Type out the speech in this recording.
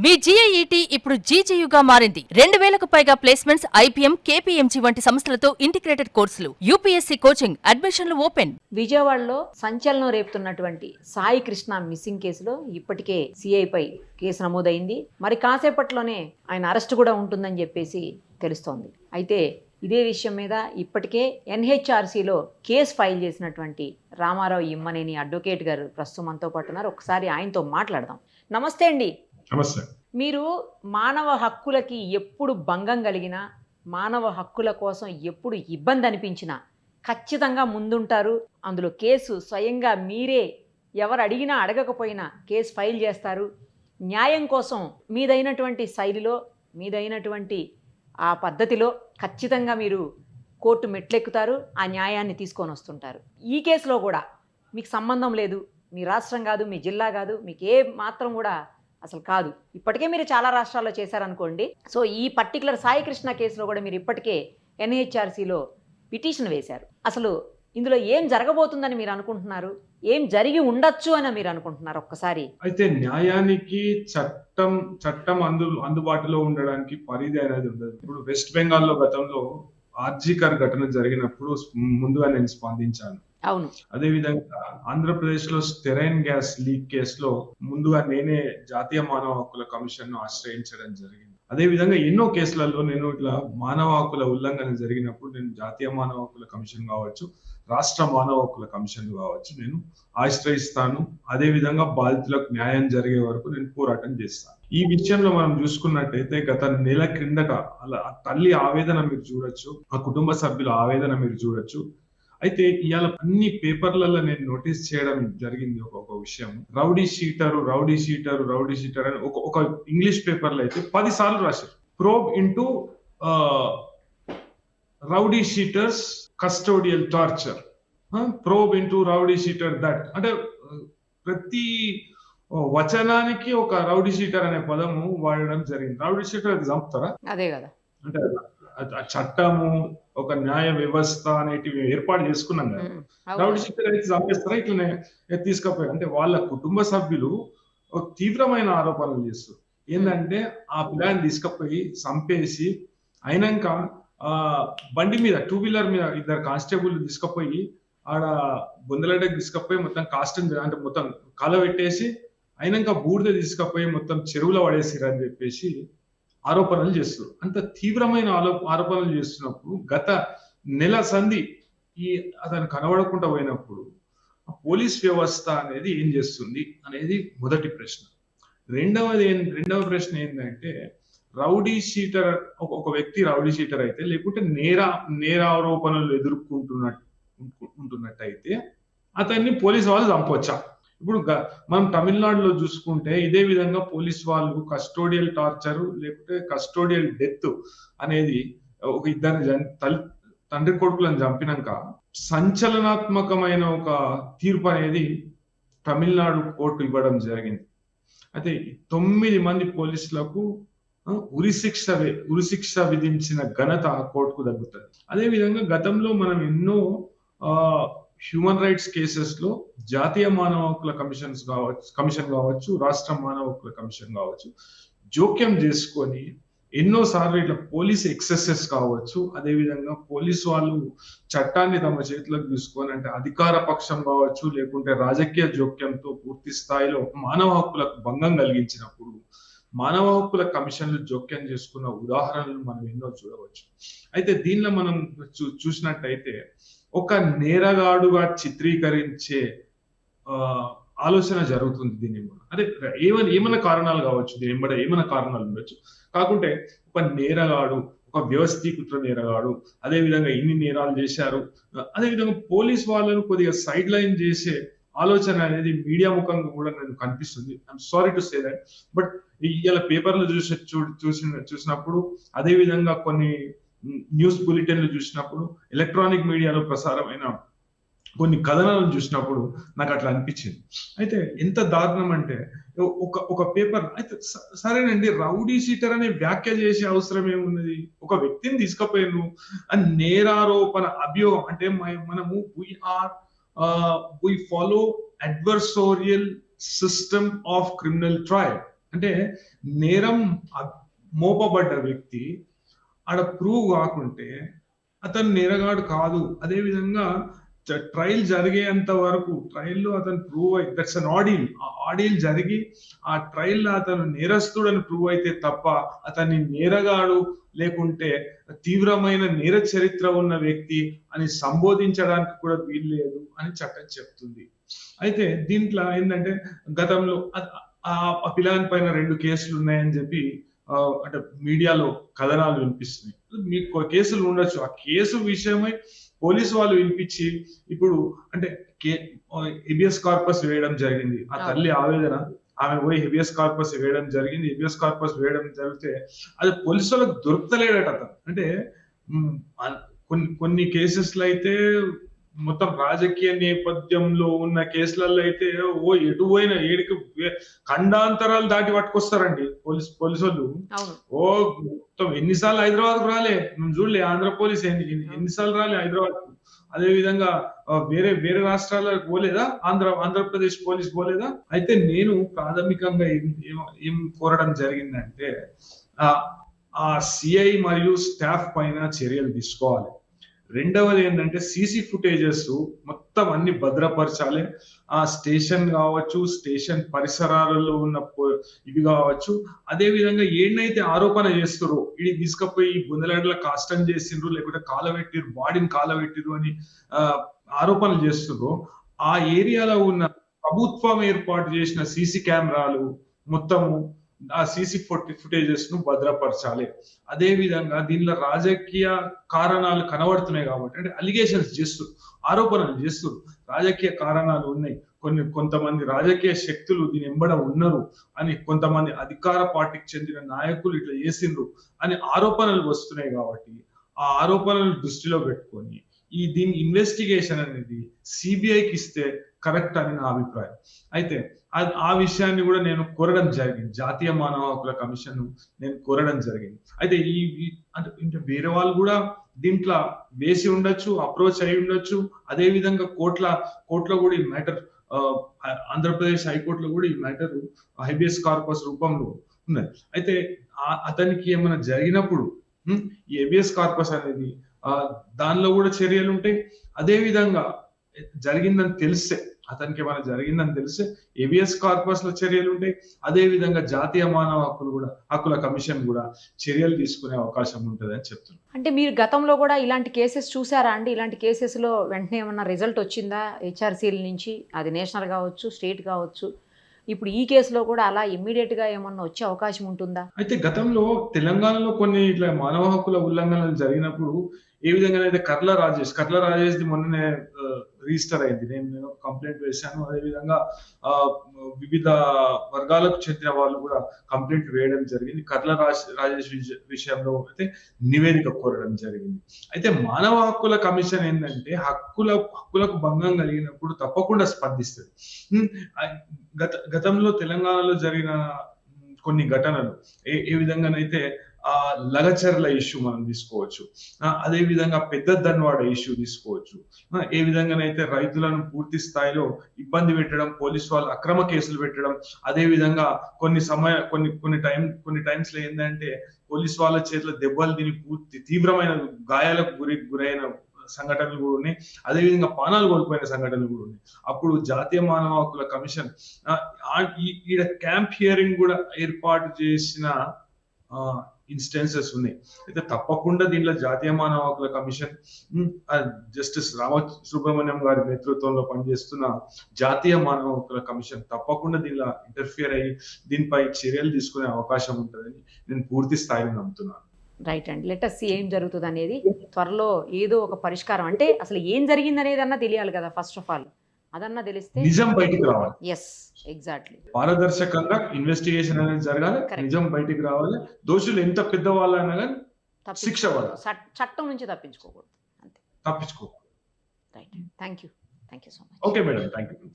మీ GIET ఇప్పుడు GGUగా మారింది. 2000కు పైగా ప్లేస్మెంట్స్, IPM, KPMG వంటి సంస్థలతో ఇంటిగ్రేటెడ్ కోర్సులు. UPSC కోచింగ్, అడ్మిషన్లు ఓపెన్. విజయవాడలో సంచలనం రేపుతున్నటువంటి సాయి కృష్ణ మిస్సింగ్ కేసులో ఇప్పటికే సిఐపై కేసు నమోదైంది. మరి కాసేపట్లోనే ఆయన అరెస్ట్ కూడా ఉంటుందని చెప్పేసి తెలుస్తోంది. అయితే ఇదే విషయం మీద ఇప్పటికే NHRCలో కేసు ఫైల్ చేసినటువంటి రామారావు ఇమ్మనేని అడ్వకేట్ గారు ప్రస్తుతం మనతో పాటు ఉన్నారు. ఒకసారి ఆయనతో మాట్లాడదాం. నమస్తే అండి. నమస్తే. మీరు మానవ హక్కులకి ఎప్పుడు భంగం కలిగినా, మానవ హక్కుల కోసం ఎప్పుడు ఇబ్బంది అనిపించినా ఖచ్చితంగా ముందుంటారు. అందులో కేసు స్వయంగా మీరే ఎవరు అడిగినా అడగకపోయినా కేసు ఫైల్ చేస్తారు. న్యాయం కోసం మీదైనటువంటి శైలిలో, మీదైనటువంటి ఆ పద్ధతిలో ఖచ్చితంగా మీరు కోర్టు మెట్లెక్కుతారు, ఆ న్యాయాన్ని తీసుకొని వస్తుంటారు. ఈ కేసులో కూడా మీకు సంబంధం లేదు, మీ రాష్ట్రం కాదు, మీ జిల్లా కాదు, మీకు ఏ మాత్రం కూడా అసలు కాదు. ఇప్పటికే మీరు చాలా రాష్ట్రాల్లో చేశారనుకోండి. సో ఈ పర్టికులర్ సాయి కృష్ణ కేసులో కూడా మీరు ఇప్పటికే NHRCలో పిటిషన్ వేశారు. అసలు ఇందులో ఏం జరగబోతుందని మీరు అనుకుంటున్నారు? ఏం జరిగి ఉండొచ్చు అని మీరు అనుకుంటున్నారు? ఒక్కసారి అయితే న్యాయానికి చట్టం అందుబాటులో ఉండడానికి పరిధి అనేది ఉండదు. ఇప్పుడు వెస్ట్ బెంగాల్లో గతంలో ఆర్జీకర్ ఘటన జరిగినప్పుడు ముందుగా నేను స్పందించాను. అవును. అదే విధంగా ఆంధ్రప్రదేశ్ లో స్టెరైన్ గ్యాస్ లీక్ కేసులో ముందుగా నేనే జాతీయ మానవ హక్కుల కమిషన్ ను ఆశ్రయించడం జరిగింది. అదే విధంగా ఎన్నో కేసులలో నేను ఇట్లా మానవ హక్కుల ఉల్లంఘన జరిగినప్పుడు నేను జాతీయ మానవ హక్కుల కమిషన్ కావచ్చు, రాష్ట్ర మానవ హక్కుల కమిషన్ కావచ్చు నేను ఆశ్రయిస్తాను. అదే విధంగా బాధితులకు న్యాయం జరిగే వరకు నేను పోరాటం చేస్తాను. ఈ విషయంలో మనం చూసుకున్నట్టయితే గత నెల క్రిందట అలా తల్లి ఆవేదన మీరు చూడొచ్చు, ఆ కుటుంబ సభ్యుల ఆవేదన మీరు చూడొచ్చు. అయితే ఇవాళ అన్ని పేపర్లలో నేను నోటీస్ చేయడం జరిగింది ఒక విషయం. రౌడీ షీటర్ అని ఒక ఇంగ్లీష్ పేపర్లో అయితే 10 సార్లు రాశారు. Probe into rowdy sheeters custodial torture, probe into rowdy sheeter that. అంటే ప్రతి వచనానికి ఒక రౌడీ షీటర్ అనే పదము వాడడం జరిగింది. రౌడీ షీటర్ అది చంపుతారా? అదే కదా. అంటే చట్టము, ఒక న్యాయ వ్యవస్థ అనేటివి ఏర్పాటు చేసుకున్నాం కదా. రౌడీ షీటర్ అయితే చంపేస్తారా? ఇట్లనే తీసుకపోయారు. అంటే వాళ్ళ కుటుంబ సభ్యులు ఒక తీవ్రమైన ఆరోపణలు చేస్తారు. ఏంటంటే ఆ పిల్లని తీసుకపోయి చంపేసి అయినాక బండి మీద 2 వీలర్ మీద 2 కానిస్టేబుల్ తీసుకపోయి ఆడ బొందలడ్డకి తీసుకపోయి మొత్తం కాస్టన్ అంటే మొత్తం కాలబెట్టేసి అయినాక బూడిద తీసుకపోయి మొత్తం చెరువులో పడేసిరు అని చెప్పేసి ఆరోపణలు చేస్తారు. అంత తీవ్రమైన ఆరోపణలు చేస్తున్నప్పుడు గత నెల సంధి అతను కనబడకుండా పోయినప్పుడు పోలీస్ వ్యవస్థ అనేది ఏం చేస్తుంది అనేది మొదటి ప్రశ్న. రెండవ ప్రశ్న ఏంటంటే, రౌడీ షీటర్ ఒక వ్యక్తి రౌడీ షీటర్ అయితే, లేకుంటే నేరారోపణలు ఉంటున్నట్టయితే అతన్ని పోలీసు వాళ్ళు చంపవచ్చా? ఇప్పుడు మనం తమిళనాడులో చూసుకుంటే ఇదే విధంగా పోలీస్ వాళ్ళు కస్టోడియల్ టార్చర్ లేకుంటే కస్టోడియల్ డెత్ అనేది ఒక తండ్రి కొడుకులను చంపినాక సంచలనాత్మకమైన ఒక తీర్పు అనేది తమిళనాడు కోర్టు ఇవ్వడం జరిగింది. అయితే 9 మంది పోలీసులకు ఉరిశిక్ష విధించిన ఘనత కోర్టుకు దక్కుతుంది. అదే విధంగా గతంలో మనం ఎన్నో హ్యూమన్ రైట్స్ కేసెస్ లో జాతీయ మానవ హక్కుల కమిషన్ కావచ్చు, రాష్ట్ర మానవ హక్కుల కమిషన్ కావచ్చు, జోక్యం చేసుకొని ఎన్నోసార్లు ఇట్లా పోలీస్ ఎక్సెసెస్ కావచ్చు, అదే విధంగా పోలీసు వాళ్ళు చట్టాన్ని తమ చేతిలోకి తీసుకొని అంటే అధికార పక్షం కావచ్చు, లేకుంటే రాజకీయ జోక్యంతో పూర్తి స్థాయిలో మానవ హక్కులకు భంగం కలిగించినప్పుడు మానవ హక్కుల కమిషన్లు జోక్యం చేసుకున్న ఉదాహరణలు మనం ఎన్నో చూడవచ్చు. అయితే దీనిలో మనం చూసినట్టయితే ఒక నేరగాడుగా చిత్రీకరించే ఆలోచన జరుగుతుంది. దీని అదే ఏమైనా కారణాలు కావచ్చు, దీని ఏమైనా కారణాలు ఉండొచ్చు. కాకుంటే ఒక నేరగాడు, ఒక వ్యవస్థీకృత నేరగాడు, అదే విధంగా ఇన్ని నేరాలు చేశారు, అదే విధంగా పోలీస్ వాళ్ళను కొద్దిగా సైడ్ లైన్ చేసే ఆలోచన అనేది మీడియా ముఖంగా కూడా నాకు కనిపిస్తుంది. I'm sorry to say that. But ఇలా పేపర్లు చూసినప్పుడు, అదే విధంగా కొన్ని న్యూస్ బులెటిన్లు చూసినప్పుడు, ఎలక్ట్రానిక్ మీడియాలో ప్రసారమైన కొన్ని కథనాలను చూసినప్పుడు నాకు అట్లా అనిపించింది. అయితే ఎంత దారుణం అంటే ఒక పేపర్ అయితే సరేనండి, రౌడీ షీటర్ అనే వ్యాఖ్య చేసే అవసరం ఏమున్నది? ఒక వ్యక్తిని తీసుకుపోయాను అని నేరారోపణ అభియోగం అంటే మనము we follow adversarial system of criminal trial. అంటే నేరం మోపబడ్డ వ్యక్తి ఆడ ప్రూవ్ కాకుంటే అతను నేరగాడు కాదు. అదే విధంగా ట్రయల్ జరిగేంత వరకు ట్రయల్లో అతను ప్రూవ్ అయి దట్స్ అన్ ఆడిల్. ఆ ఆడిల్ జరిగి ఆ ట్రయల్లో అతను నేరస్తుడని ప్రూవ్ అయితే తప్ప అతన్ని నేరగాడు లేకుంటే తీవ్రమైన నేర చరిత్ర ఉన్న వ్యక్తి అని సంబోధించడానికి కూడా వీల్లేదు అని చట్టం చెప్తుంది. అయితే దీంట్లో ఏంటంటే గతంలో ఆ పిల్లాని పైన 2 కేసులు ఉన్నాయని చెప్పి అంటే మీడియాలో కథనాలు వినిపిస్తున్నాయి. మీకు కేసులు ఉండొచ్చు. ఆ కేసు విషయమై పోలీసు వాళ్ళు వినిపించి ఇప్పుడు అంటే హెబియస్ కార్పస్ వేయడం జరిగింది. ఆ తల్లి ఆవేదన, ఆమె పోయి హెబియస్ కార్పస్ వేయడం జరిగింది. హెబియస్ కార్పస్ వేయడం జరిగితే అది పోలీసు వాళ్ళకి దొరుకుతలేడట అతను. అంటే కొన్ని కేసెస్లో అయితే మొత్తం రాజకీయ నేపథ్యంలో ఉన్న కేసులలో అయితే ఎటు పోయిన ఏడికి ఖండాంతరాలు దాటి పట్టుకొస్తారండి పోలీసు వాళ్ళు. మొత్తం ఎన్నిసార్లు హైదరాబాద్ రాలే మేము చూడలే. ఆంధ్ర పోలీస్ ఎన్నిసార్లు రాలే హైదరాబాద్. అదే విధంగా వేరే రాష్ట్రాలకు పోలేదా? ఆంధ్రప్రదేశ్ పోలీస్ పోలేదా? అయితే నేను ప్రాథమికంగా ఏం కోరడం జరిగిందంటే ఆ సిఐ మరియు స్టాఫ్ పైన చర్యలు తీసుకోవాలి. రెండవది ఏంటంటే సీసీ ఫుటేజెస్ మొత్తం అన్ని భద్రపరచాలి. ఆ స్టేషన్ కావచ్చు, స్టేషన్ పరిసరాలలో ఉన్న ఇవి కావచ్చు. అదే విధంగా ఏడైతే ఆరోపణ చేస్తారో ఇది తీసుకపోయి బుందలాడలో కాష్టం చేసిండ్రు, లేకుంటే కాలబెట్టిరు, బాడీని కాలబెట్టిరు అని ఆరోపణలు చేస్తుండ్రో ఆ ఏరియాలో ఉన్న ప్రభుత్వం ఏర్పాటు చేసిన సీసీ కెమెరాలు మొత్తము ఆ సీసీ ఫుటేజెస్ ను భద్రపరచాలి. అదే విధంగా దీనిలో రాజకీయ కారణాలు కనబడుతున్నాయి కాబట్టి అంటే అలిగేషన్స్ చేస్తారు, ఆరోపణలు చేస్తారు, రాజకీయ కారణాలు ఉన్నాయి, కొంతమంది రాజకీయ శక్తులు దీని వెంబడ ఉన్నారు అని, కొంతమంది అధికార పార్టీకి చెందిన నాయకులు ఇట్లా చేసిండ్రు అని ఆరోపణలు వస్తున్నాయి. కాబట్టి ఆ ఆరోపణలను దృష్టిలో పెట్టుకొని దీని ఇన్వెస్టిగేషన్ అనేది సిబిఐకి ఇస్తే కరెక్ట్ అని నా అభిప్రాయం. అయితే ఆ విషయాన్ని కూడా నేను కోరడం జరిగింది. జాతీయ మానవ హక్కుల కమిషన్ నేను కోరడం జరిగింది. అయితే అంటే వేరే వాళ్ళు కూడా దీంట్లో వేసి ఉండొచ్చు, అప్రోచ్ అయి ఉండొచ్చు. అదే విధంగా కోర్టులో కూడా ఈ మ్యాటర్ ఆంధ్రప్రదేశ్ హైకోర్టులో కూడా ఈ మ్యాటర్ హెబియస్ కార్పస్ రూపంలో ఉన్నది. అయితే అతనికి ఏమైనా జరిగినప్పుడు ఈ హెబియస్ కార్పస్ అనేది దానిలో కూడా చర్యలు ఉంటాయి. అదే విధంగా జరిగిందని తెలిస్తే అతనికి ఏమైనా జరిగిందని తెలిస్తే హెబియస్ కార్పస్ లో చర్యలు ఉంటాయి. అదే విధంగా జాతీయ మానవ హక్కుల కమిషన్ కూడా చర్యలు తీసుకునే అవకాశం ఉంటుంది అని చెప్తున్నారు. అంటే మీరు గతంలో కూడా ఇలాంటి కేసెస్ చూసారా అండి? ఇలాంటి కేసెస్ లో వెంటనే ఏమన్నా రిజల్ట్ వచ్చిందా హెచ్ఆర్సీల నుంచి? అది నేషనల్ కావచ్చు, స్టేట్ కావచ్చు. ఇప్పుడు ఈ కేసులో కూడా అలా ఇమ్మీడియట్ గా ఏమన్నా వచ్చే అవకాశం ఉంటుందా? అయితే గతంలో తెలంగాణలో కొన్ని ఇట్లా మానవ హక్కుల ఉల్లంఘనలు జరిగినప్పుడు ఏ విధంగా అయితే కర్ల రాజేష్ ది మొన్ననే రిజిస్టర్ అయింది. నేను కంప్లైంట్ వేశాను. అదేవిధంగా వివిధ వర్గాలకు చెందిన వాళ్ళు కూడా కంప్లైంట్ వేయడం జరిగింది. కర్ల రాజేష్ విషయంలో అయితే నివేదిక కోరడం జరిగింది. అయితే మానవ హక్కుల కమిషన్ ఏంటంటే హక్కులకు భంగం కలిగినప్పుడు తప్పకుండా స్పందిస్తుంది. గతంలో తెలంగాణలో జరిగిన కొన్ని ఘటనలు ఏ విధంగానైతే లగచర్ల ఇష్యూ మనం తీసుకోవచ్చు. అదే విధంగా పెద్ద దన్వాడ ఇష్యూ తీసుకోవచ్చు. ఏ విధంగానైతే రైతులను పూర్తి స్థాయిలో ఇబ్బంది పెట్టడం, పోలీసు వాళ్ళు అక్రమ కేసులు పెట్టడం, అదే విధంగా కొన్ని టైమ్స్ లో ఏంటంటే పోలీసు వాళ్ళ చేతిలో దెబ్బలు తిని పూర్తి తీవ్రమైన గాయాలకు గురైన సంఘటనలు కూడా ఉన్నాయి. అదేవిధంగా ప్రాణాలు కోల్పోయిన సంఘటనలు కూడా ఉన్నాయి. అప్పుడు జాతీయ మానవ హక్కుల కమిషన్ ఈడ క్యాంప్ హియరింగ్ కూడా ఏర్పాటు చేసిన ఇన్స్టెన్సెస్ ఉన్నాయి. అయితే తప్పకుండా దీంట్లో జాతీయ మానవ హక్కుల కమిషన్ జస్టిస్ సుబ్రహ్మణ్యం గారి నేతృత్వంలో పనిచేస్తున్న జాతీయ మానవ హక్కుల కమిషన్ తప్పకుండా దీనిలో ఇంటర్ఫియర్ అయ్యి దీనిపై చర్యలు తీసుకునే అవకాశం ఉంటుందని నేను పూర్తి స్థాయిలో నమ్ముతున్నాను. రైట్ అండి. లెట్ us see ఏం జరుగుతుంది అనేది. త్వరలో ఏదో ఒక పరిష్కారం, అంటే అసలు ఏం జరిగింది అనేది అన్నా తెలియాలి కదా. ఫస్ట్ ఆఫ్ ఆల్ అదన్నా తెలిస్తే నిజం బయటికి రావాలి. Yes, exactly. పారదర్శకంగా ఇన్వెస్టిగేషన్ అనేది జరగాలి, నిజం బయటికి రావాలి. దోషులు ఎంత పెద్దవాళ్ళైనా కానీ శిక్ష పడాలి, చట్టం నుంచి తప్పించుకోకూడదు. అంతే, తప్పించుకోకూడదు. Right. Thank you so much. Okay madam, thank you.